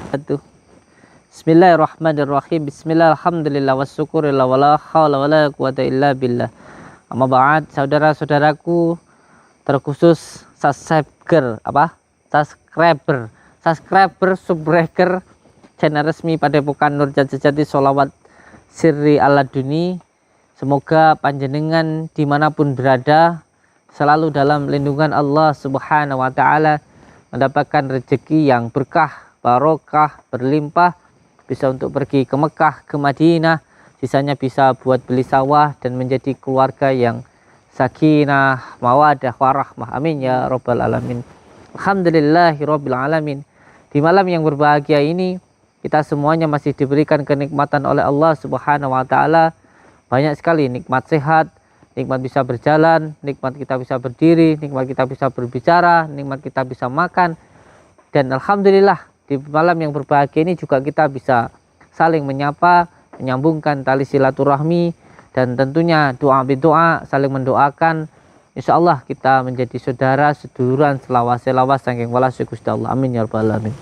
Aduh. Bismillahirrahmanirrahim. Bismillahirrahmanirrahim. Wassyukurillah wala haula wala quwata illa billah. Amma ba'd, saudara-saudaraku, terkhusus subscriber, subbreaker channel resmi Padepokan Nur Jati Sholawat Sirri Aladuni. Semoga panjenengan dimanapun berada selalu dalam lindungan Allah Subhanahu wa Ta'ala, mendapatkan rezeki yang berkah, barokah, berlimpah, bisa untuk pergi ke Mekah, ke Madinah, sisanya bisa buat beli sawah dan menjadi keluarga yang sakinah, mawadah, warahmah. Amin ya rabbal alamin. Alhamdulillahirabbil alamin. Di malam yang berbahagia ini, kita semuanya masih diberikan kenikmatan oleh Allah Subhanahu wa Ta'ala. Banyak sekali nikmat sehat, nikmat bisa berjalan, nikmat kita bisa berdiri, nikmat kita bisa berbicara, nikmat kita bisa makan. Dan alhamdulillah, di malam yang berbahagia ini juga kita bisa saling menyapa, menyambungkan tali silaturahmi, dan tentunya doa berdoa, saling mendoakan. Insya Allah kita menjadi saudara, seduluran, selawas saking walas Gusti Allah. Amin ya rabbal alamin.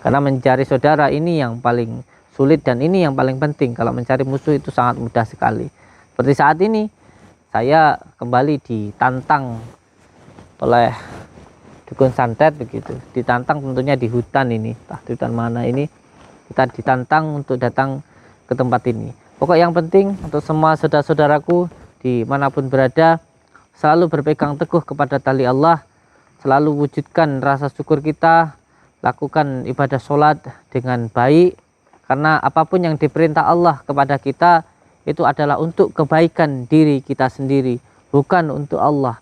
Karena mencari saudara ini yang paling sulit dan ini yang paling penting. Kalau mencari musuh itu sangat mudah sekali. Seperti saat ini saya kembali ditantang oleh dukun santet begitu, ditantang tentunya di hutan ini, entah di hutan mana ini, kita ditantang untuk datang ke tempat ini. Pokok yang penting untuk semua saudara-saudaraku dimanapun berada, selalu berpegang teguh kepada tali Allah, selalu wujudkan rasa syukur kita, lakukan ibadah sholat dengan baik, karena apapun yang diperintah Allah kepada kita itu adalah untuk kebaikan diri kita sendiri, bukan untuk Allah.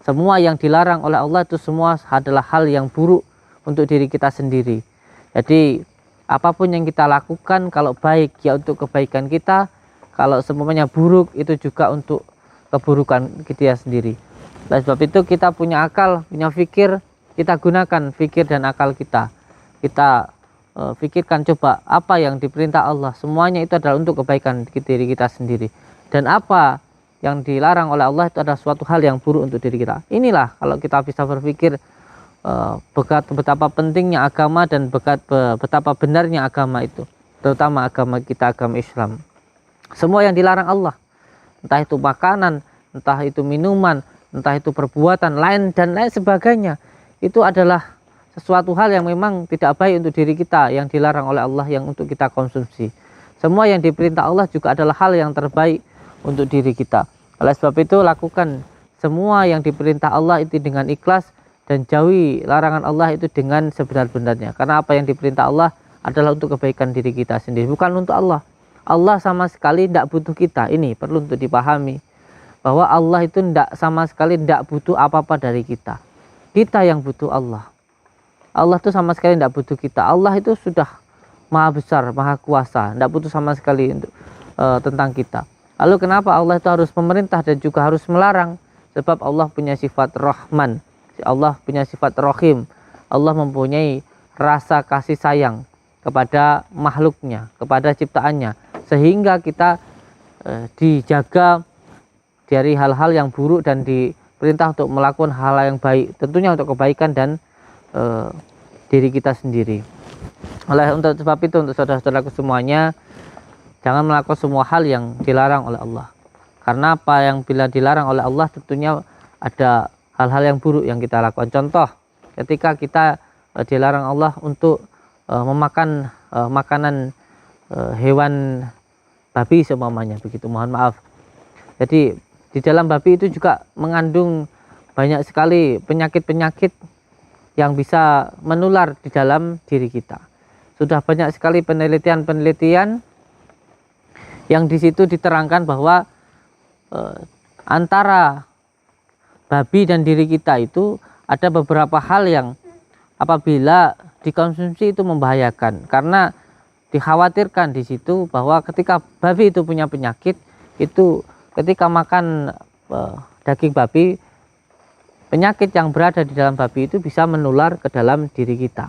Semua yang dilarang oleh Allah itu semua adalah hal yang buruk untuk diri kita sendiri. Jadi apapun yang kita lakukan, kalau baik ya untuk kebaikan kita, kalau semuanya buruk itu juga untuk keburukan kita sendiri. Oleh sebab itu kita punya akal, punya fikir, kita gunakan fikir dan akal kita. Kita pikirkan coba apa yang diperintah Allah, semuanya itu adalah untuk kebaikan diri kita sendiri. Dan apa yang dilarang oleh Allah itu adalah suatu hal yang buruk untuk diri kita. Inilah kalau kita bisa berpikir betapa pentingnya agama dan betapa benarnya agama itu, terutama agama kita, agama Islam. Semua yang dilarang Allah, entah itu makanan, entah itu minuman, entah itu perbuatan lain dan lain sebagainya, itu adalah sesuatu hal yang memang tidak baik untuk diri kita, yang dilarang oleh Allah, yang untuk kita konsumsi. Semua yang diperintah Allah juga adalah hal yang terbaik untuk diri kita. Oleh sebab itu lakukan semua yang diperintah Allah itu dengan ikhlas, dan jauhi larangan Allah itu dengan sebenar-benarnya. Karena apa yang diperintah Allah adalah untuk kebaikan diri kita sendiri, bukan untuk Allah. Allah sama sekali tidak butuh kita. Ini perlu untuk dipahami, bahwa Allah itu sama sekali tidak butuh apa-apa dari kita. Kita yang butuh Allah. Allah itu sama sekali tidak butuh kita. Allah itu sudah maha besar, maha kuasa, tidak butuh sama sekali untuk tentang kita. Lalu kenapa Allah itu harus memerintah dan juga harus melarang? Sebab Allah punya sifat Rahman, Allah punya sifat Rahim, Allah mempunyai rasa kasih sayang kepada makhluknya, kepada ciptaannya, sehingga kita dijaga dari hal-hal yang buruk dan diperintah untuk melakukan hal yang baik, tentunya untuk kebaikan dan diri kita sendiri. Untuk sebab itu, untuk saudara-saudaraku semuanya, jangan melakukan semua hal yang dilarang oleh Allah. Karena apa yang bila dilarang oleh Allah tentunya ada hal-hal yang buruk yang kita lakukan. Contoh, ketika kita dilarang Allah untuk memakan makanan hewan babi seumpamanya begitu, mohon maaf. Jadi di dalam babi itu juga mengandung banyak sekali penyakit-penyakit yang bisa menular di dalam diri kita. Sudah banyak sekali penelitian-penelitian yang di situ diterangkan bahwa antara babi dan diri kita itu ada beberapa hal yang apabila dikonsumsi itu membahayakan, karena dikhawatirkan di situ bahwa ketika babi itu punya penyakit, itu ketika makan daging babi, penyakit yang berada di dalam babi itu bisa menular ke dalam diri kita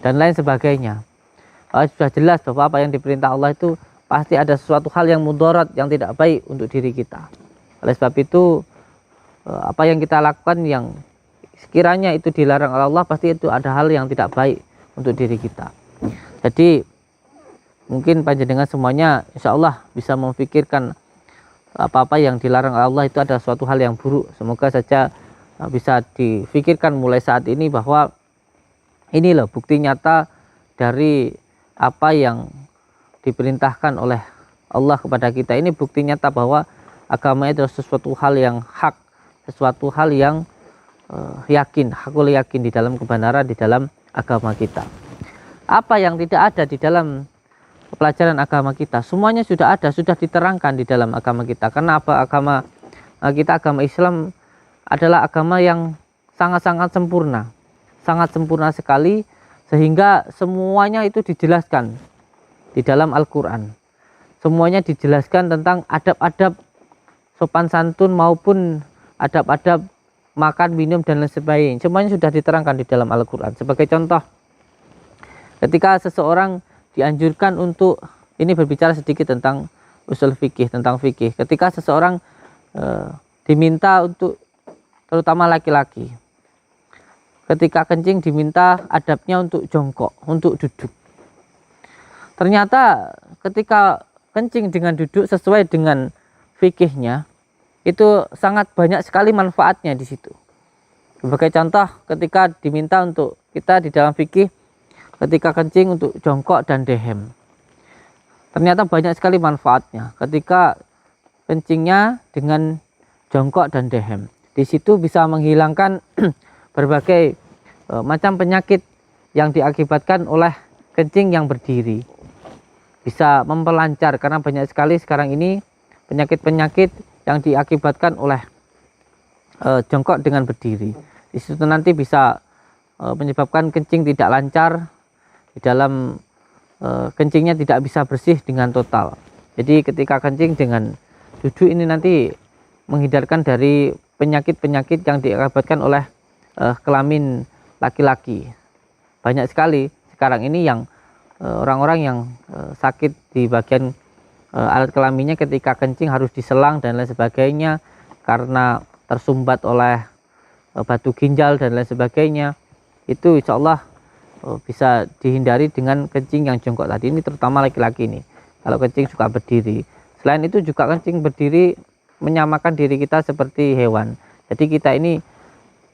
dan lain sebagainya. Sudah jelas bahwa apa yang diperintah Allah itu pasti ada sesuatu hal yang mudarat, yang tidak baik untuk diri kita. Oleh sebab itu apa yang kita lakukan yang sekiranya itu dilarang oleh Allah, pasti itu ada hal yang tidak baik untuk diri kita. Jadi mungkin panjenengan semuanya insya Allah bisa memikirkan apa-apa yang dilarang Allah itu adalah suatu hal yang buruk. Semoga saja bisa difikirkan mulai saat ini bahwa ini loh bukti nyata dari apa yang diperintahkan oleh Allah kepada kita. Ini bukti nyata bahwa agama itu adalah sesuatu hal yang hak, sesuatu hal yang hakul yakin di dalam kebenaran di dalam agama kita. Apa yang tidak ada di dalam pelajaran agama kita, semuanya sudah ada, sudah diterangkan di dalam agama kita. Karena apa? Agama kita, agama Islam adalah agama yang sangat-sangat sempurna, sangat sempurna sekali, sehingga semuanya itu dijelaskan di dalam Al-Quran. Semuanya dijelaskan tentang adab-adab sopan santun maupun adab-adab makan, minum, dan lain sebagainya. Semuanya sudah diterangkan di dalam Al-Quran. Sebagai contoh, ketika seseorang dianjurkan untuk, ini berbicara sedikit tentang usul fikih, tentang fikih. Ketika seseorang diminta untuk, terutama laki-laki, ketika kencing diminta adabnya untuk jongkok, untuk duduk. Ternyata ketika kencing dengan duduk sesuai dengan fikihnya, itu sangat banyak sekali manfaatnya di situ. Sebagai contoh, ketika diminta untuk kita di dalam fikih, ketika kencing untuk jongkok dan dehem, ternyata banyak sekali manfaatnya. Ketika kencingnya dengan jongkok dan dehem, di situ bisa menghilangkan berbagai macam penyakit yang diakibatkan oleh kencing yang berdiri. Bisa memperlancar, karena banyak sekali sekarang ini penyakit-penyakit yang diakibatkan oleh jongkok dengan berdiri. Di situ nanti bisa menyebabkan kencing tidak lancar, di dalam kencingnya tidak bisa bersih dengan total. Jadi ketika kencing dengan duduk ini nanti menghindarkan dari penyakit-penyakit yang diakibatkan oleh kelamin laki-laki. Banyak sekali sekarang ini yang orang-orang yang sakit di bagian alat kelaminnya ketika kencing harus diselang dan lain sebagainya, karena tersumbat oleh batu ginjal dan lain sebagainya. Itu insya Allah bisa dihindari dengan kencing yang jongkok tadi. Ini terutama laki-laki ini, kalau kencing suka berdiri. Selain itu juga kencing berdiri menyamakan diri kita seperti hewan. Jadi kita ini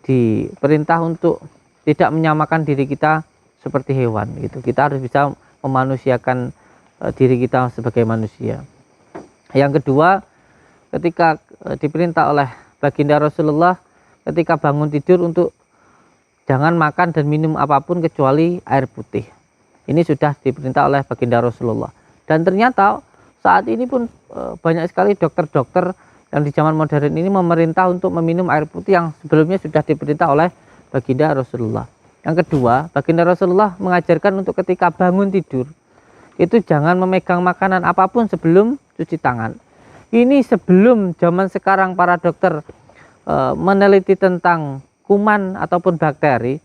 diperintah untuk tidak menyamakan diri kita seperti hewan gitu. Kita harus bisa memanusiakan diri kita sebagai manusia. Yang kedua, ketika diperintah oleh baginda Rasulullah ketika bangun tidur untuk jangan makan dan minum apapun kecuali air putih. Ini sudah diperintah oleh baginda Rasulullah. Dan ternyata saat ini pun banyak sekali dokter-dokter yang di zaman modern ini memerintah untuk meminum air putih yang sebelumnya sudah diperintah oleh baginda Rasulullah. Yang kedua, baginda Rasulullah mengajarkan untuk ketika bangun tidur itu jangan memegang makanan apapun sebelum cuci tangan. Ini sebelum zaman sekarang para dokter meneliti tentang kuman ataupun bakteri,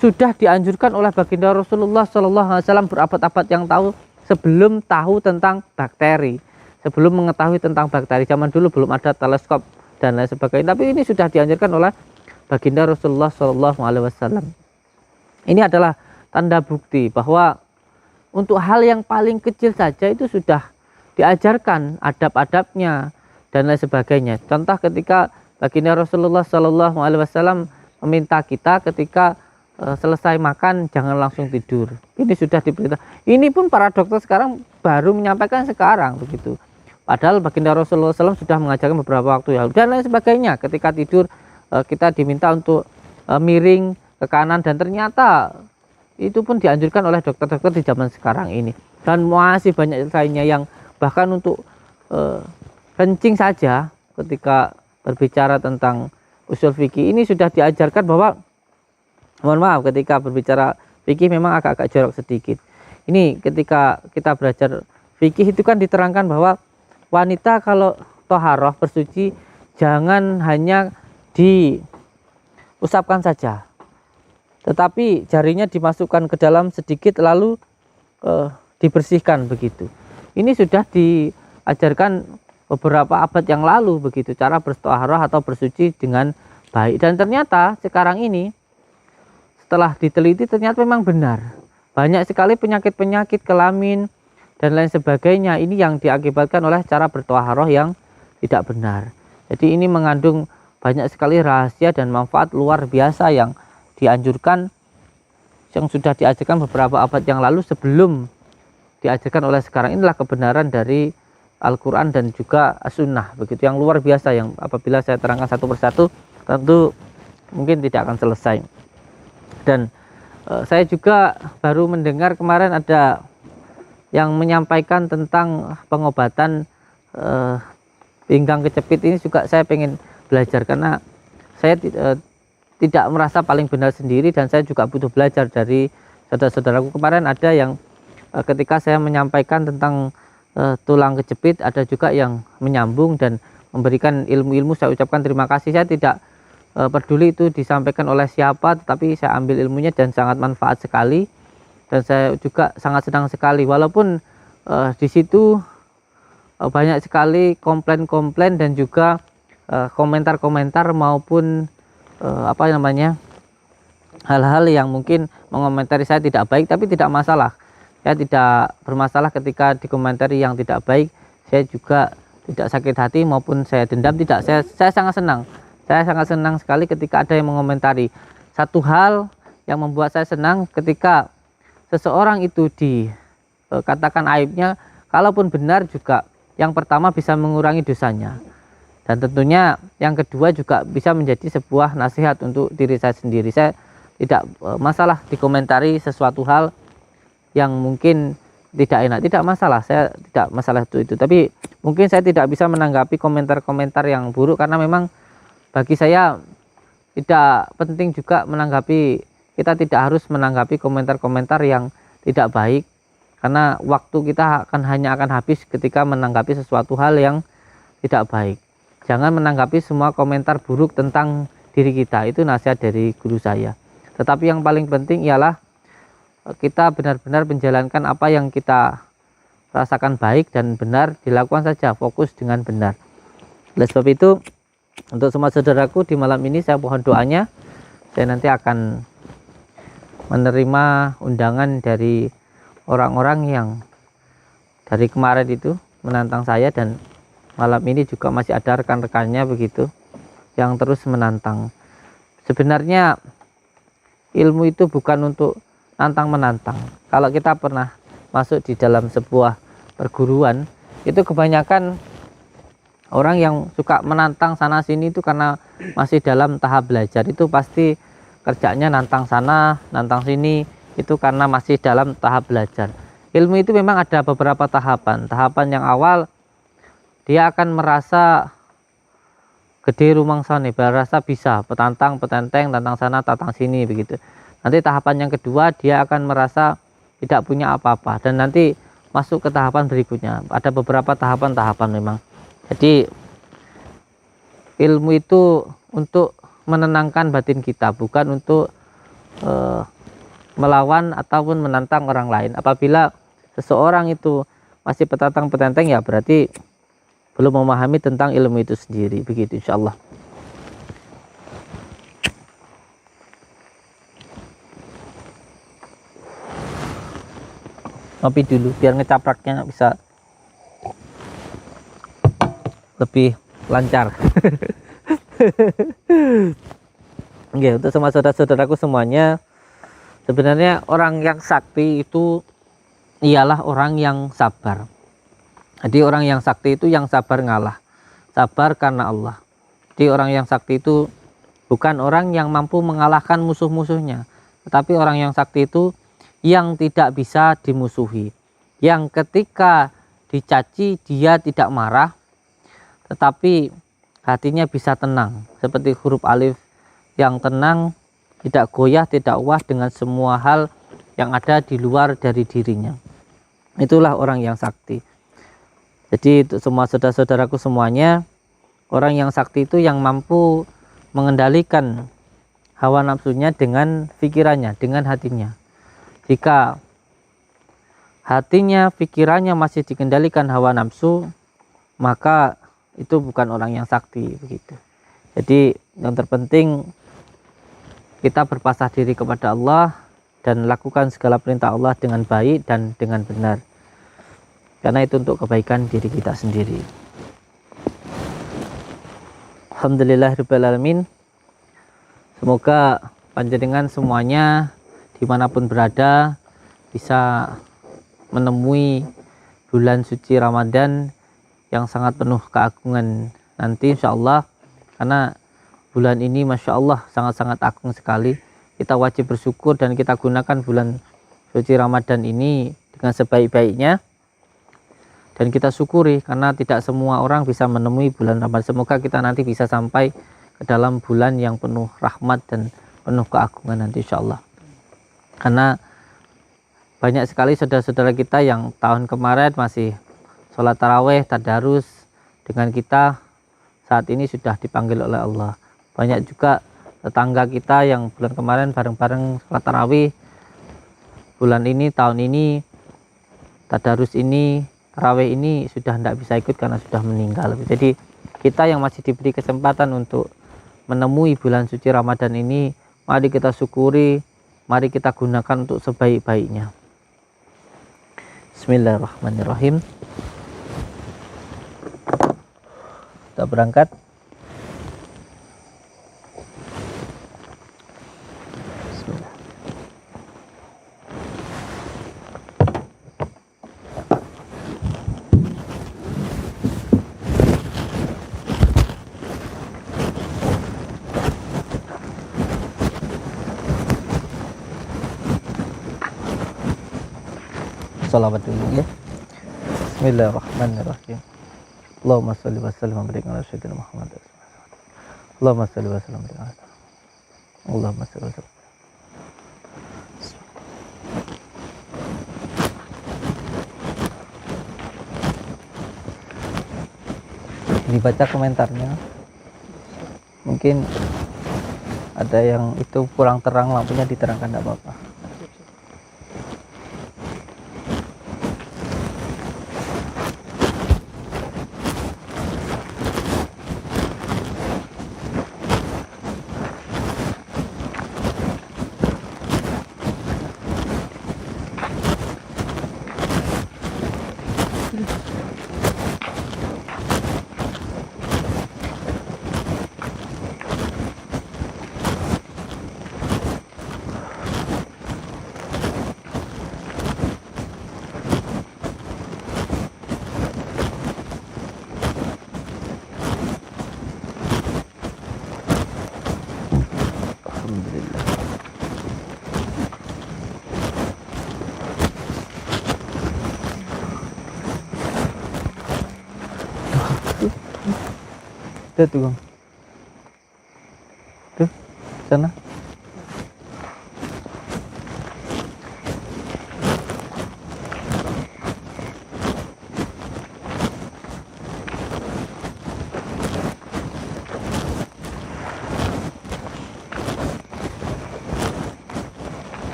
sudah dianjurkan oleh baginda Rasulullah SAW berabad-abad yang tahu sebelum tahu tentang bakteri, sebelum mengetahui tentang bakteri. Zaman dulu belum ada teleskop dan lain sebagainya, tapi ini sudah dianjurkan oleh baginda Rasulullah SAW. Ini adalah tanda bukti bahwa untuk hal yang paling kecil saja itu sudah diajarkan adab-adabnya dan lain sebagainya. Contoh ketika baginda Rasulullah SAW meminta kita ketika selesai makan jangan langsung tidur. Ini sudah diperintah. Ini pun para dokter sekarang baru menyampaikan sekarang begitu. Padahal baginda Rasulullah SAW sudah mengajarkan beberapa waktu yang lalu dan lain sebagainya. Ketika tidur kita diminta untuk miring ke kanan, dan ternyata itu pun dianjurkan oleh dokter-dokter di zaman sekarang ini. Dan masih banyak lainnya yang bahkan untuk kencing saja ketika berbicara tentang usul fikih ini sudah diajarkan bahwa, mohon maaf, ketika berbicara fikih memang agak-agak jorok sedikit. Ini ketika kita belajar fikih itu kan diterangkan bahwa wanita kalau toharoh bersuci jangan hanya diusapkan saja, tetapi jarinya dimasukkan ke dalam sedikit lalu dibersihkan begitu. Ini sudah diajarkan beberapa abad yang lalu begitu, cara bertoharoh atau bersuci dengan baik. Dan ternyata sekarang ini setelah diteliti ternyata memang benar banyak sekali penyakit-penyakit kelamin dan lain sebagainya. Ini yang diakibatkan oleh cara bertoharoh yang tidak benar. Jadi ini mengandung banyak sekali rahasia dan manfaat luar biasa yang dianjurkan, yang sudah diajarkan beberapa abad yang lalu sebelum diajarkan oleh sekarang. Inilah kebenaran dari Al-Quran dan juga As-Sunnah, begitu, yang luar biasa, yang apabila saya terangkan satu persatu tentu mungkin tidak akan selesai. Dan saya juga baru mendengar kemarin ada yang menyampaikan tentang pengobatan pinggang kecepit. Ini juga saya pengen belajar karena saya tidak merasa paling benar sendiri, dan saya juga butuh belajar dari saudara-saudaraku. Kemarin ada yang ketika saya menyampaikan tentang tulang kejepit, ada juga yang menyambung dan memberikan ilmu-ilmu. Saya ucapkan terima kasih. Saya tidak peduli itu disampaikan oleh siapa, tetapi saya ambil ilmunya dan sangat manfaat sekali. Dan saya juga sangat senang sekali, walaupun di situ banyak sekali komplain-komplain dan juga komentar-komentar maupun hal-hal yang mungkin mengomentari saya tidak baik. Tapi tidak masalah, saya tidak bermasalah ketika dikomentari yang tidak baik. Saya juga tidak sakit hati maupun saya dendam, tidak. Saya sangat senang. Saya sangat senang sekali ketika ada yang mengomentari. Satu hal yang membuat saya senang ketika seseorang itu dikatakan aibnya, kalaupun benar juga, yang pertama bisa mengurangi dosanya, dan tentunya yang kedua juga bisa menjadi sebuah nasihat untuk diri saya sendiri. Saya tidak masalah dikomentari sesuatu hal yang mungkin tidak enak, tidak masalah, saya tidak masalah itu. Tapi mungkin saya tidak bisa menanggapi komentar-komentar yang buruk, karena memang bagi saya tidak penting juga menanggapi. Kita tidak harus menanggapi komentar-komentar yang tidak baik, karena waktu kita hanya akan habis ketika menanggapi sesuatu hal yang tidak baik. Jangan menanggapi semua komentar buruk tentang diri kita. Itu nasihat dari guru saya. Tetapi yang paling penting ialah kita benar-benar menjalankan apa yang kita rasakan baik dan benar, dilakukan saja, fokus dengan benar. Oleh sebab itu, untuk semua saudaraku di malam ini saya mohon doanya. Saya nanti akan menerima undangan dari orang-orang yang dari kemarin itu menantang saya, dan malam ini juga masih ada rekan-rekannya begitu yang terus menantang. Sebenarnya ilmu itu bukan untuk nantang-menantang. Kalau kita pernah masuk di dalam sebuah perguruan, itu kebanyakan orang yang suka menantang sana sini itu karena masih dalam tahap belajar. Itu pasti kerjanya nantang sana, nantang sini, itu karena masih dalam tahap belajar. Ilmu itu memang ada beberapa tahapan. Tahapan yang awal, dia akan merasa gede rumangsane, merasa bisa petantang, petenteng, tantang sana, tantang sini begitu. Nanti tahapan yang kedua, dia akan merasa tidak punya apa-apa, dan nanti masuk ke tahapan berikutnya. Ada beberapa tahapan-tahapan memang. Jadi ilmu itu untuk menenangkan batin kita, bukan untuk melawan ataupun menantang orang lain. Apabila seseorang itu masih petantang petenteng, ya berarti belum memahami tentang ilmu itu sendiri. Begitu insyaallah. Ngopi dulu biar ngecapraknya bisa lebih lancar. Oke, untuk semua saudara-saudaraku semuanya, sebenarnya orang yang sakti itu ialah orang yang sabar. Jadi orang yang sakti itu yang sabar ngalah, sabar karena Allah. Jadi orang yang sakti itu bukan orang yang mampu mengalahkan musuh-musuhnya, tetapi orang yang sakti itu yang tidak bisa dimusuhi, yang ketika dicaci dia tidak marah, tetapi hatinya bisa tenang, seperti huruf alif yang tenang, tidak goyah, tidak wah dengan semua hal yang ada di luar dari dirinya. Itulah orang yang sakti. Jadi untuk semua saudara-saudaraku semuanya, orang yang sakti itu yang mampu mengendalikan hawa nafsunya dengan pikirannya, dengan hatinya. Jika hatinya, pikirannya masih dikendalikan hawa nafsu, maka itu bukan orang yang sakti begitu. Jadi yang terpenting kita berpasrah diri kepada Allah, dan lakukan segala perintah Allah dengan baik dan dengan benar, karena itu untuk kebaikan diri kita sendiri. Alhamdulillahirabbil alamin. Semoga panjenengan semuanya dimanapun berada bisa menemui bulan suci Ramadan yang sangat penuh keagungan nanti insyaallah, karena bulan ini Masya Allah sangat-sangat agung sekali. Kita wajib bersyukur dan kita gunakan bulan suci Ramadan ini dengan sebaik-baiknya, dan kita syukuri karena tidak semua orang bisa menemui bulan Ramadan. Semoga kita nanti bisa sampai ke dalam bulan yang penuh rahmat dan penuh keagungan nanti insyaallah. Karena banyak sekali saudara-saudara kita yang tahun kemarin masih sholat taraweh, tadarus dengan kita, saat ini sudah dipanggil oleh Allah. Banyak juga tetangga kita yang bulan kemarin bareng-bareng sholat tarawih, bulan ini, tahun ini, tadarus ini, tarawih ini sudah tidak bisa ikut karena sudah meninggal. Jadi kita yang masih diberi kesempatan untuk menemui bulan suci Ramadan ini, mari kita syukuri, mari kita gunakan untuk sebaik-baiknya. Bismillahirrahmanirrahim. Kita berangkat. Bismillah. Salawat dulu ya. Bismillahirrahmanirrahim. Allahumma shalli wa sallim wa barik ala sayyidina Muhammad. Allahumma shalli wa sallim wa barik ala Allahumma shalli wa sallim. Dibaca komentarnya. Mungkin ada yang itu kurang terang, lampunya diterangkan, tidak apa-apa. Alhamdulillah. Tuh Bang. Tuh, sana.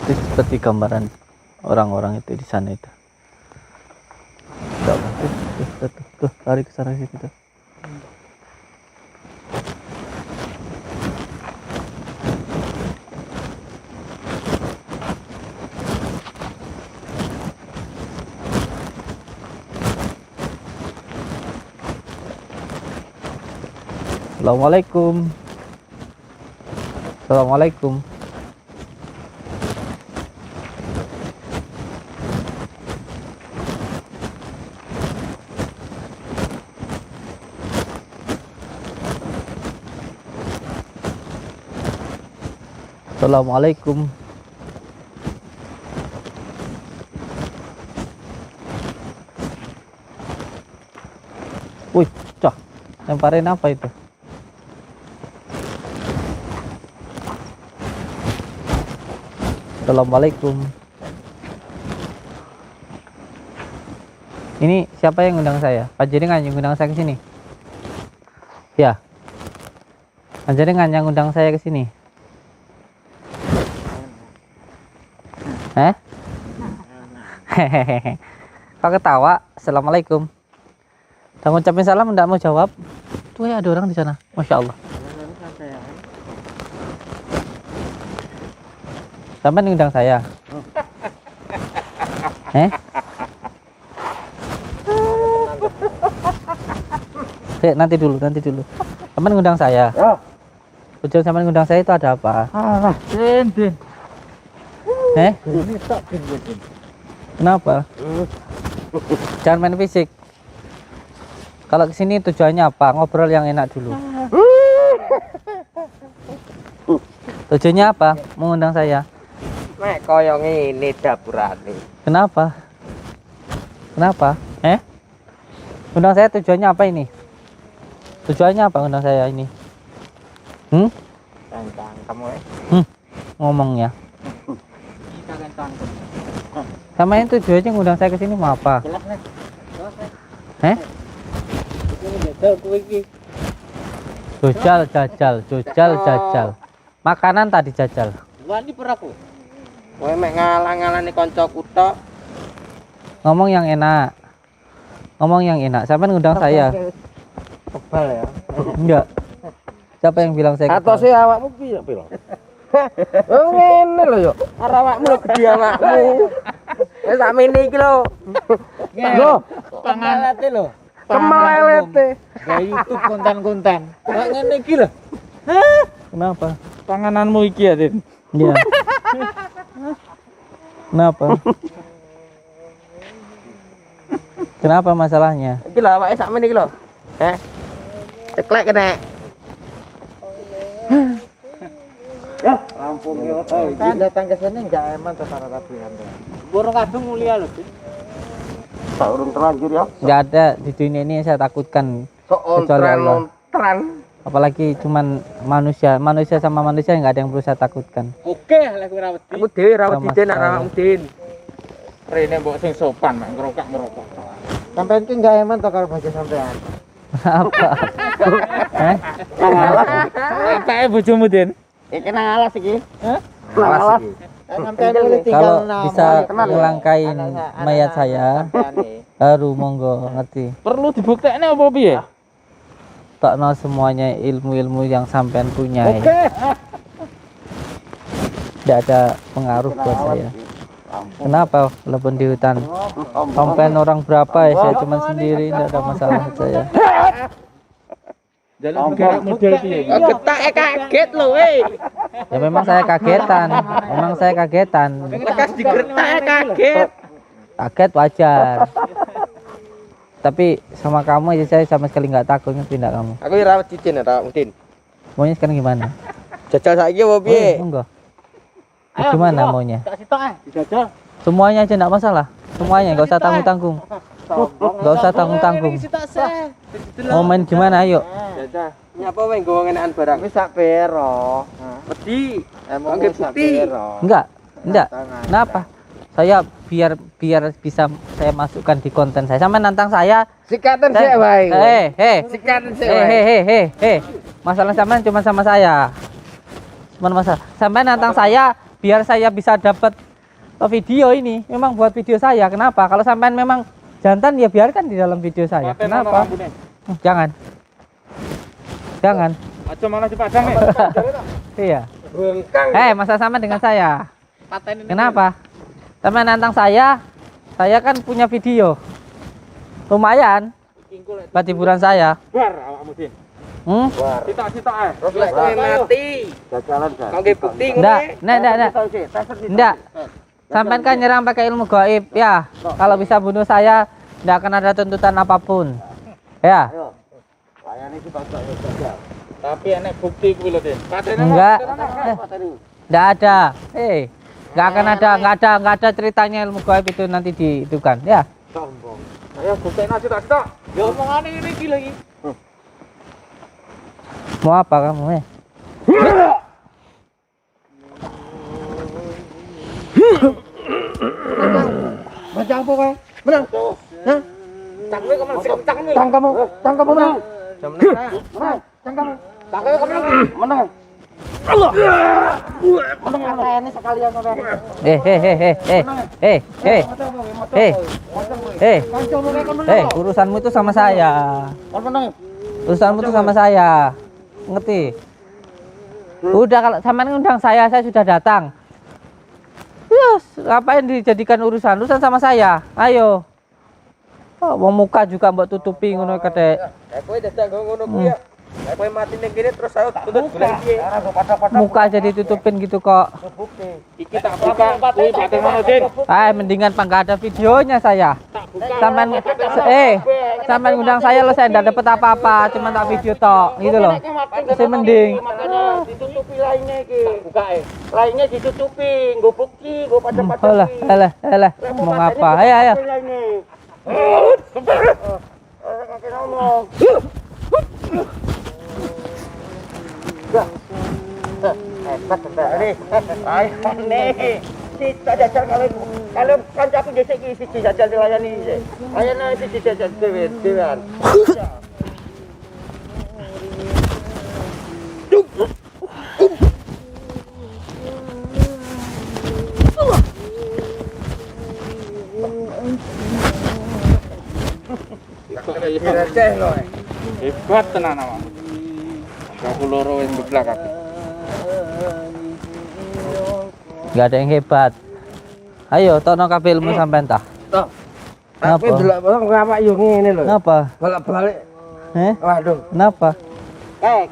Itu seperti gambaran orang-orang itu di sana itu. Tuh, lari ke sana situ tuh. Assalamualaikum. Assalamualaikum. Assalamualaikum. Wih, cah, lemparin apa itu? Assalamualaikum. Ini siapa yang undang saya? Panjenengan yang undang saya ke sini? Ya. Panjenengan yang undang saya ke sini? Hehehe. Kok ketawa? Assalamualaikum. Udah ngucapin salam enggak mau jawab? Tuh ya ada orang di sana. Masya Allah. Sampai ngundang saya. Nanti dulu. Sampai ngundang saya. Tujuan sampai ngundang saya itu ada apa? Din. Kenapa? Jangan main fisik. Kalau kesini tujuannya apa? Ngobrol yang enak dulu. Tujuannya apa? Mengundang saya. Nek koyo ngene dapurane. Kenapa? Undang saya tujuannya apa ini? Tujuannya apa undang saya ini? Tangkang kamu Ngomongnya. Sama itu tujuannya ngundang saya ke sini mau apa? Jajal. Makanan tadi jajal. Wani peraku. Kowe mek ngalang-alani kancaku tok. Ngomong yang enak. Sampai ngundang saya. Kebal ya. Enggak. Siapa yang bilang saya? Atose awakmu piye piro? Oh ngene lho yo. Awakmu lho gedhe awakmu. Wis sak mene iki lho. Lho, pangalate lho. Kemalete. Ga YouTube konten-konten. Kok ngene iki lho. Kenapa? Pangananmu iki ya, Din. Iya. Kenapa masalahnya? Iki lho awake sak mene iki lho. Ceklek kene. Ya, ampun yo. Kan datang ke sini enggak eman tentara rapian. Burung kadung mulia lho, Din. Urung terlanjur ya. Enggak ada di dunia ini yang saya takutkan kecuali Allah. Apalagi cuman manusia sama manusia enggak ada yang perlu saya takutkan. Oke, lek ora wedi. Aku dhewe ra wedi Den awakmu Din. Rene mbok sing sopan mek ngerokok. Sampeyan ki enggak eman to karo bojo sampean. Apa? Apa bojomu Din? Iki nang alas iki. Alas iki. Kalau bisa ngelangkain mayat saya, baru monggo ngerti. Perlu dibuktekne apa piye? Takno semuanya ilmu-ilmu yang sampean punya. Tidak ada pengaruh buat saya. Kenapa walaupun di hutan? Sampean orang berapa ya? Saya cuma sendiri, tidak ada masalah saya. Jalan model piye? Ketake kaget lho, weh. Ya memang saya kagetan. Lekas digertak kaget. Kaget wajar. Tapi sama kamu aja saya sama sekali nggak takut, ngerti enggak kamu? Aku ora wedi Din, ora Din. Maunya sekarang gimana? Jajal saiki apa piye? Monggo. Gimana maunya? Tak sitok dijajal. Semuanya aja enggak masalah. Semuanya, nggak usah tanggung-tanggung. Nggak usah tanggung-tanggung. Mau main gimana? Ayo. Jajal. Nyapa wae nggo ngenekan barang. Wis sak pero. Wedi. Emang sak pero. Enggak. Kenapa? Saya biar bisa saya masukkan di konten saya. Sampai nantang saya. Sikatan sik wae. Sikatan sik wae. Masalah sampean cuma sama saya. Sampai nantang saya biar saya bisa dapat video ini. Memang buat video saya. Kenapa? Kalau sampean memang jantan ya biarkan di dalam video saya. Kenapa? Jangan. Aja malah dipajang nih. Iya. Masa sama dengan saya. Kenapa? Sampai nantang saya kan punya video. Lumayan. Buat hiburan saya. Bar awakmu Din. Sitok ae. Terus lek kowe mati. Jajalan bar. Kok bukti Nggak. Sampai kan nyerang pakai ilmu gaib ya. Kalau bisa bunuh saya, tidak akan ada tuntutan apapun. Ya. Layani si Pak Jajal. Tapi enek bukti kuwi lho, Din. Enggak. Enggak ada. Enggak ada ceritanya ilmu gaib itu nanti itu kan, ya. Sombong. Ayo buktekno sitok. Ya omongane ngene iki lho iki. Mau apa kamu, Baca apa kowe? Menang. Hah? Cangkeme kok cangkeme. Jam menang. Cangkeme. Cangkeme menang. Ini sekalian urusanmu itu sama saya. Urusanmu itu sama saya. Ngerti? Udah kalau sama ngundang saya sudah datang. Yes, ngapain dijadikan urusan sama saya? Ayo. Oh, mau muka juga mbok tutupi ngono kate. Kowe dadak ngono kuwi ya. Kowe mati ning kene terus saya tutup golek piye? Muka jadi tutupin gitu kok. Iki tak buka kuwi pakai ngono, Din. Mendingan enggak ada videonya saya. Sampean ngundang saya lo saya enggak dapat apa-apa, cuma tak video tok gitu loh. Saya mending. Makanya ditutupi lainnya iki. Bukae. Lainnya ditutupi, nggo bukti, nggo pada-pada. Alah, mau ngapa? Ayo. Hebat ini. Ayo nih. Kita jajal kalau kancaku dhisik iki siji jajal dilayani. Ayo nek siji jajal dhewe-dhewean. Hebat tenan awak. Aku loro yang geblak aku. Enggak ada yang hebat. Ayo tono kabeh ilmu sampean tah. Toh. Kenapa? Tapi delok ngapa yo ngene lho. Kenapa? Bolak-balik. Waduh. Kenapa?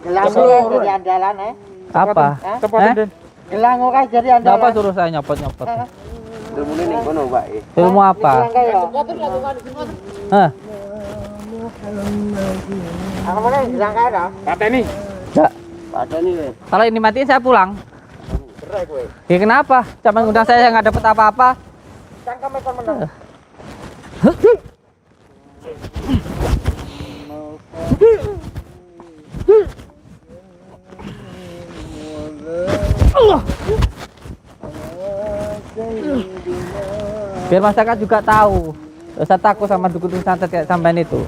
Gelang jadi andalan Apa? Gelang kok jadi andalan. Kenapa suruh saya nyopot-nyopot? Ilmune ning kono, Pak. Ilmu apa? Hah? Apa meneh gelang kae ta? Pateni. Enggak. Padani weh. Kalau ini matiin saya pulang. Cerai kowe. Ya kenapa? Cuma ngundang saya nggak dapat apa-apa. Cangkem kon menang. Allah. Biar masyarakat juga tahu. Gak usah takut sama dukun santet kayak sampean itu.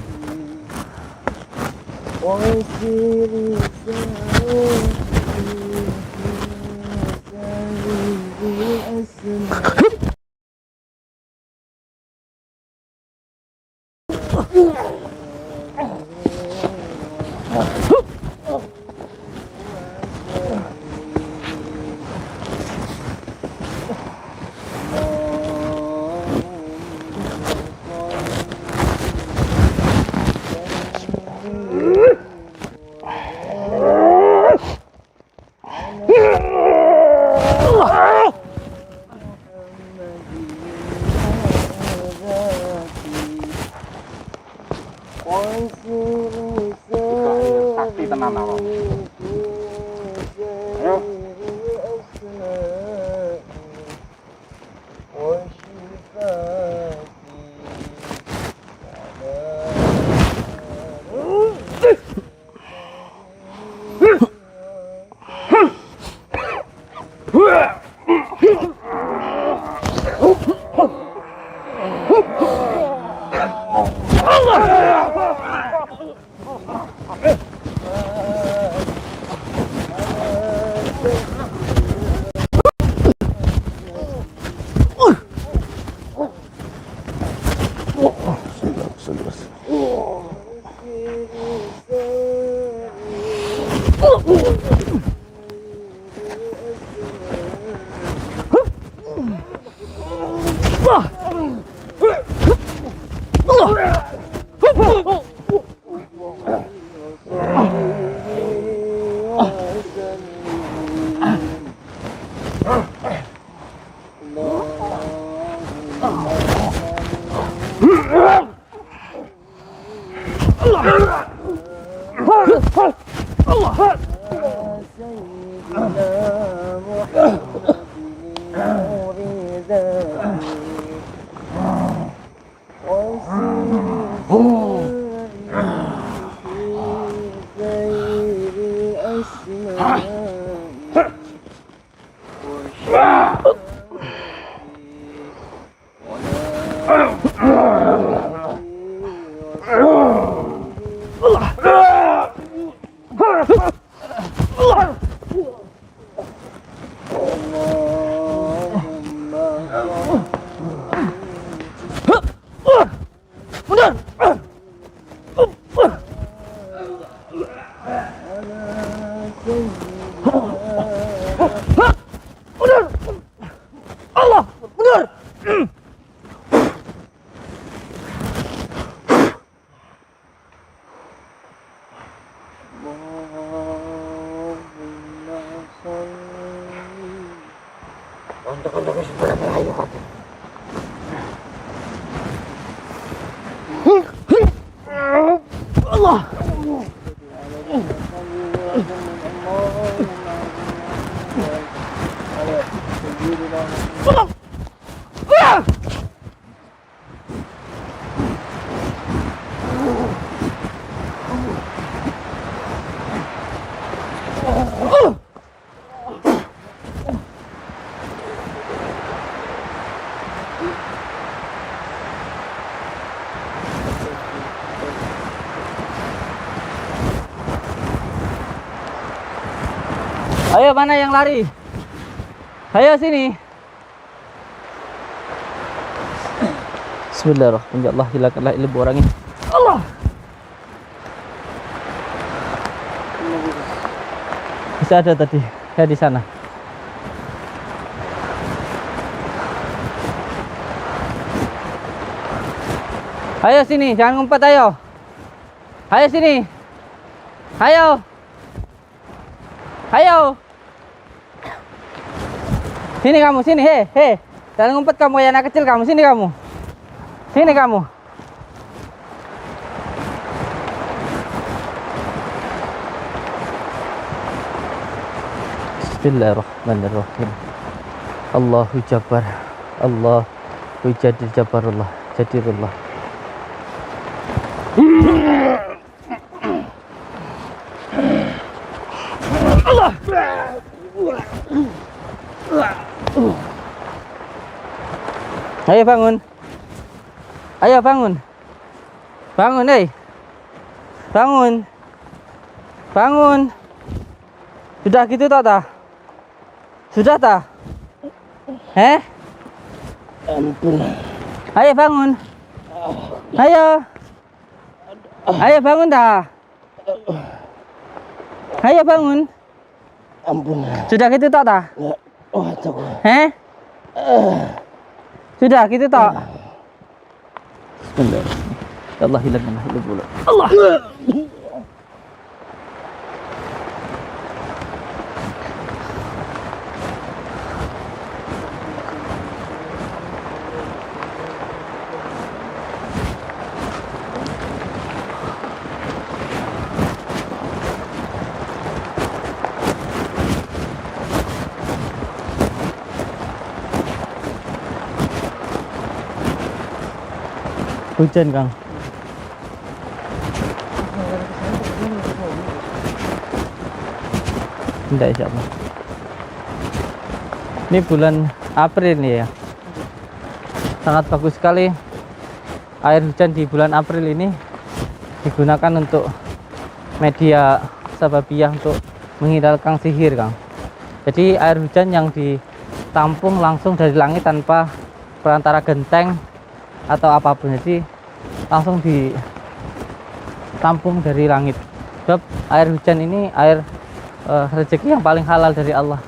Sakti tenan awak. Ayo. Mundur. Allah, mundur. Allah. Ayo, mana yang lari? Ayo sini. Bismillahirrahmanirrahim. Ya Allah, hilangkanlah ilmu orang ini. Allah. Bisa ada tadi. Ya di sana. Ayo sini, jangan ngumpet, ayo. Ayo sini. Ayo. Ayo. Sini kamu, sini, he. Jangan ngumpet kamu, ya anak kecil kamu. Sini kamu. Sini kamu. Bismillahirrahmanirrahim. Allahu Jabbar. Allahu Jadil Jabbarullah. Jadilullah. Allah. Ayo bangun. Ayo bangun. Bangun, hei. Bangun. Bangun. Sudah gitu tak ta? Sudah tak? Ampun. Ayo bangun. Ayo. Ayo bangun dah. Ayo bangun. Ampun. Sudah gitu tak ta? Oh, takut. Sudah gitu tak? Bismillah. Ya Allah, hilangkanlah ilmu. Allah. Hujan, Kang. Tidak, insya Allah. Ini bulan April nih ya. Sangat bagus sekali. Air hujan di bulan April ini digunakan untuk media sababiyah untuk menghilangkan sihir, Kang. Jadi air hujan yang ditampung langsung dari langit tanpa perantara genteng atau apapun, jadi langsung ditampung dari langit. Sebab air hujan ini air rezeki yang paling halal dari Allah,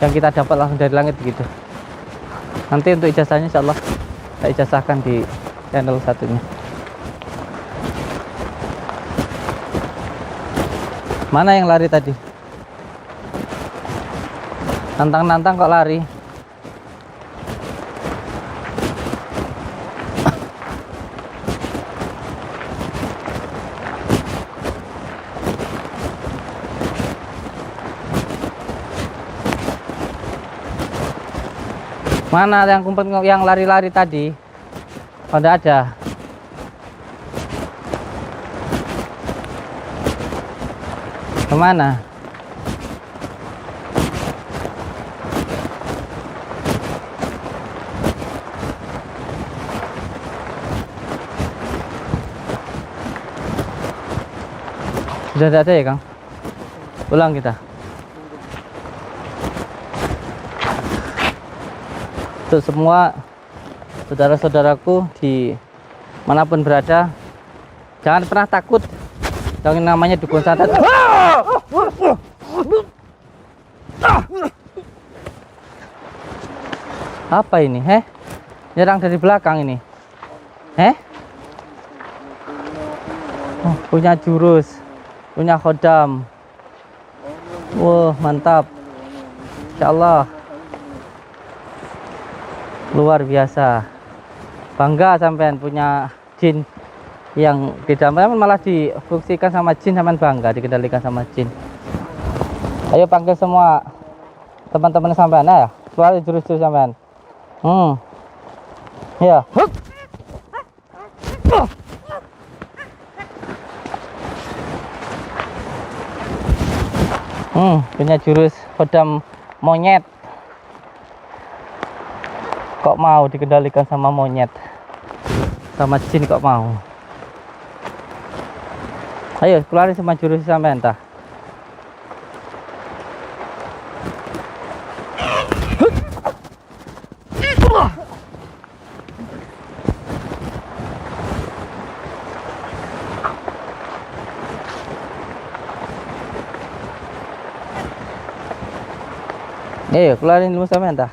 yang kita dapat langsung dari langit begitu. Nanti untuk ijazahnya insya Allah saya ijazahkan di channel satunya. Mana yang lari tadi? Nantang-nantang kok lari. Mana yang kumpet, yang lari-lari tadi? Oh, tidak ada. Kemana? Sudah tidak ada ya, Kang? Pulang kita. Untuk semua saudara-saudaraku di manapun berada, jangan pernah takut yang namanya dukun santet. Apa ini, nyerang dari belakang ini, oh, punya jurus, punya khodam. Wah, mantap. Insyaallah luar biasa. Bangga sampean punya jin yang tidak malah difungsikan sama jin, sampean bangga dikendalikan sama jin. Ayo panggil semua teman-teman sampean ya, keluar jurus-jurus sampean. Ya. Punya jurus khodam monyet. Kok mau dikendalikan sama monyet, sama jin kok mau? Ayo keluarin semua jurus sampean entah. Ayo keluarin dulu sampean entah.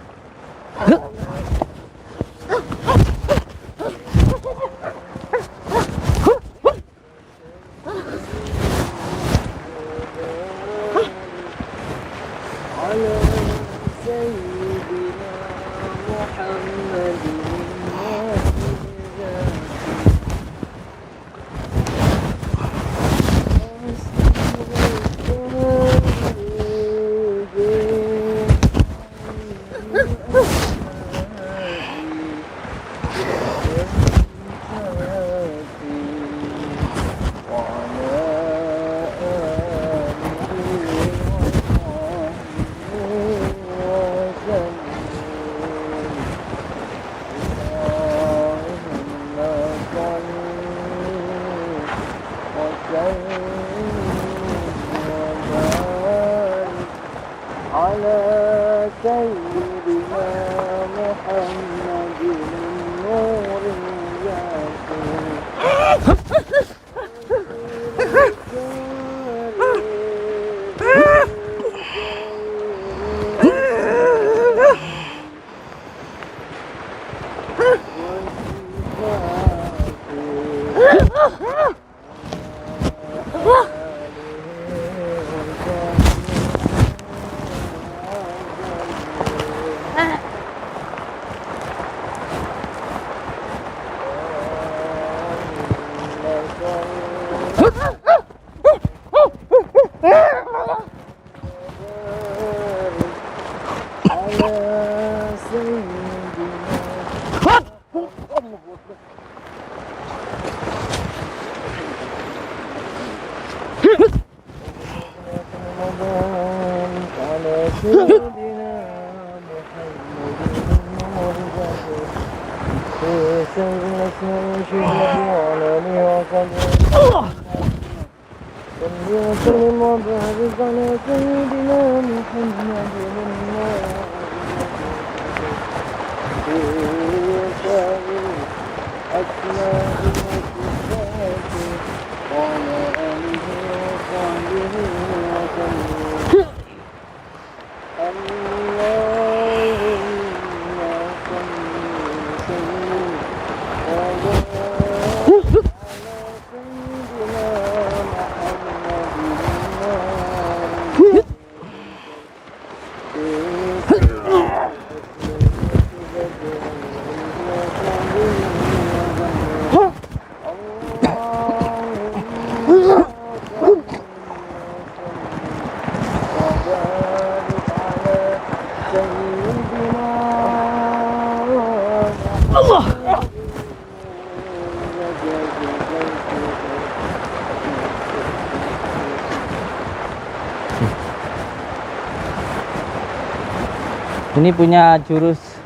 Ini punya jurus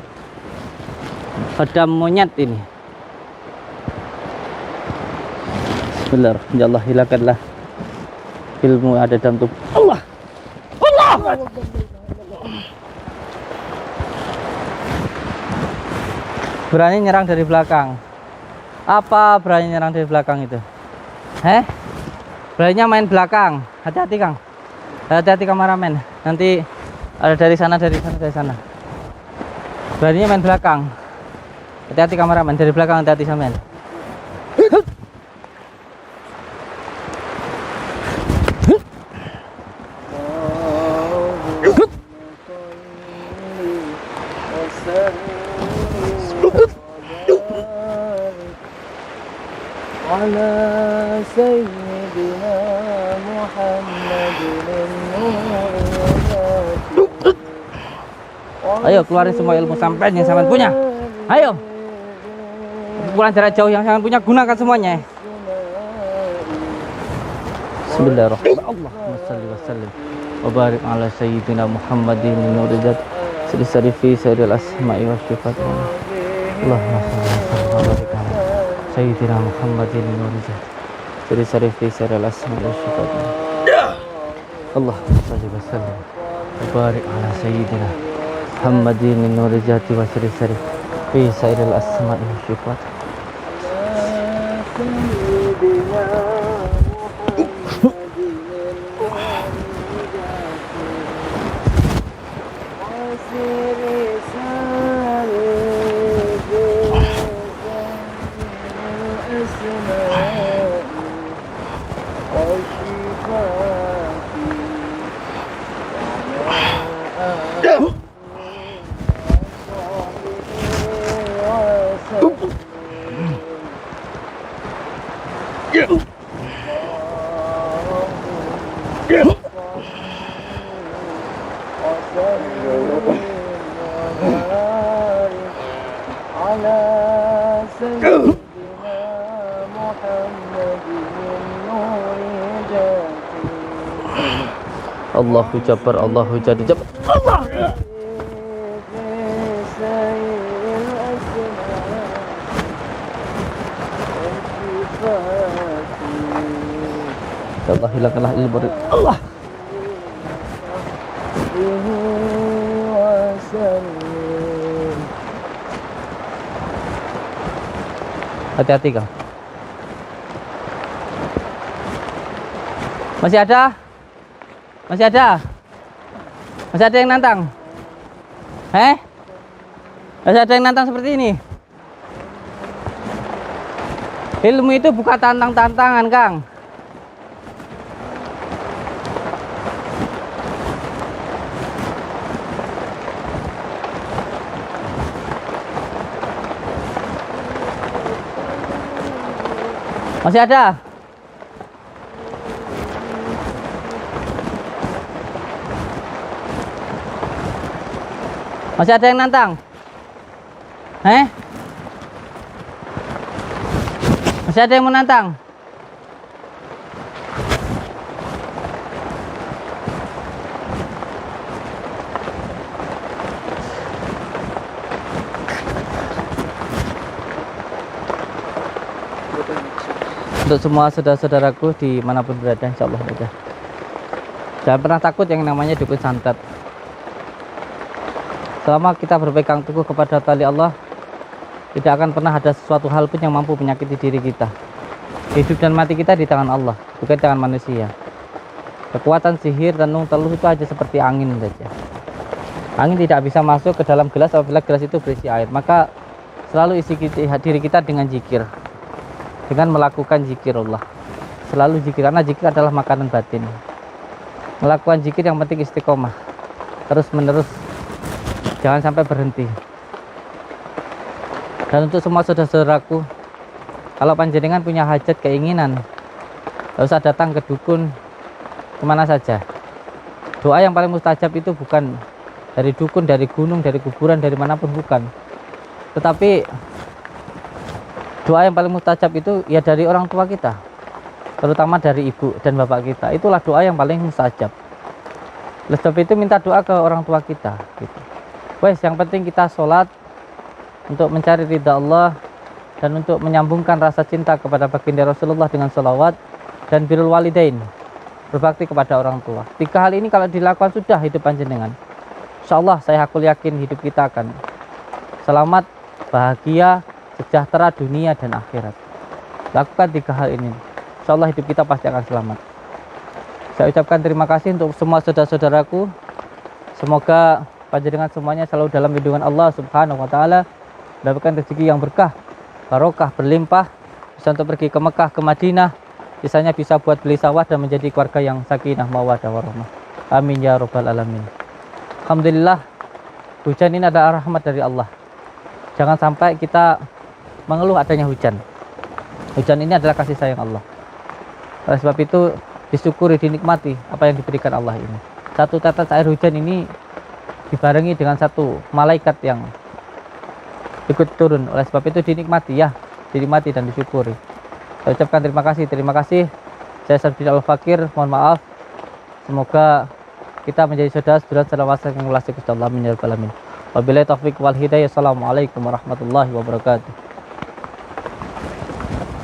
khodam monyet ini. Benar, insyaallah hilangkanlah ilmu ada dalam tubuh. Allah. Berani nyerang dari belakang. Apa berani nyerang dari belakang itu? Beraninya main belakang. Hati-hati, Kang. Hati-hati kameramen. Nanti ada dari sana, dari sana, dari sana. Beraninya main belakang. Hati-hati kameramen, dari belakang hati-hati sampean. على سيدنا محمد النور Ayo keluarin semua ilmu sampean yang sampean punya. Ayo. Pukulan jarak jauh yang sampean punya, gunakan semuanya. Bismillahirrahmanirrahim. Allahumma shalli wa sallim wa barik ala sayyidina Muhammadin nurijat sri sarifi sayyidil asma'i wa sifat. Allahumma shalli wa barik ala sayyidina Muhammadin nurijat sri sarifi sayyidil asma'i wa sifat. Allahumma shalli wa sallim wa barik ala sayyidina Muhammadin nurijat wa sri sarifi sayyidil asma'i wa sifat. Allahu Jabbar, Allahu Jadi Jabbar. Allah. Ya Allah, hilangkanlah ilmu Allah. Hati-hati kau. Masih ada? Masih ada? Masih ada yang nantang? Masih ada yang nantang seperti ini? Ilmu itu bukan tantang-tantangan, Kang. Masih ada? Masih ada yang nantang? Masih ada yang menantang? Untuk semua saudara-saudaraku dimanapun berada, insya Allah mudah. Jangan pernah takut yang namanya dukun santet. Selama kita berpegang teguh kepada tali Allah, tidak akan pernah ada sesuatu hal pun yang mampu menyakiti diri kita. Hidup dan mati kita di tangan Allah, bukan di tangan manusia. Kekuatan sihir, tenung, teluh itu aja seperti angin saja. Angin tidak bisa masuk ke dalam gelas apabila gelas itu berisi air. Maka selalu isi diri kita dengan zikir, dengan melakukan zikir Allah. Selalu zikir, karena zikir adalah makanan batin. Melakukan zikir yang penting istiqomah, terus menerus, jangan sampai berhenti. Dan untuk semua saudara-saudaraku, kalau panjenengan punya hajat, keinginan, tidak usah datang ke dukun, kemana saja. Doa yang paling mustajab itu bukan dari dukun, dari gunung, dari kuburan, dari manapun, bukan. Tetapi doa yang paling mustajab itu ya dari orang tua kita, terutama dari ibu dan bapak kita. Itulah doa yang paling mustajab. Oleh sebab itu minta doa ke orang tua kita gitu. Wes, yang penting kita sholat untuk mencari ridha Allah dan untuk menyambungkan rasa cinta kepada baginda Rasulullah dengan sholawat dan birrul walidain, berbakti kepada orang tua. 3 hal ini kalau dilakukan sudah hidup panjenengan. Insya Allah saya yakin hidup kita akan selamat, bahagia, sejahtera dunia dan akhirat. Lakukan 3 hal ini, insya Allah hidup kita pasti akan selamat. Saya ucapkan terima kasih untuk semua saudara-saudaraku. Semoga panjenengan semuanya selalu dalam lindungan Allah Subhanahu wa taala, mendapatkan rezeki yang berkah, barokah, berlimpah, bisa untuk pergi ke Mekah, ke Madinah, sisanya bisa buat beli sawah dan menjadi keluarga yang sakinah mawaddah warahmah. Amin ya rabbal alamin. Alhamdulillah, hujan ini adalah rahmat dari Allah. Jangan sampai kita mengeluh adanya hujan. Hujan ini adalah kasih sayang Allah. Oleh sebab itu, disyukuri, dinikmati apa yang diberikan Allah ini. Satu tetes air hujan ini dibarengi dengan satu malaikat yang ikut turun. Oleh sebab itu dinikmati ya, dinikmati dan disyukuri. Saya ucapkan terima kasih. Saya Sarfudin Al-Fakir, mohon maaf. Semoga kita menjadi saudara-saudara selawat yang Allah. Wabillahi taufiq wal hidayah. Assalamualaikum warahmatullahi wabarakatuh.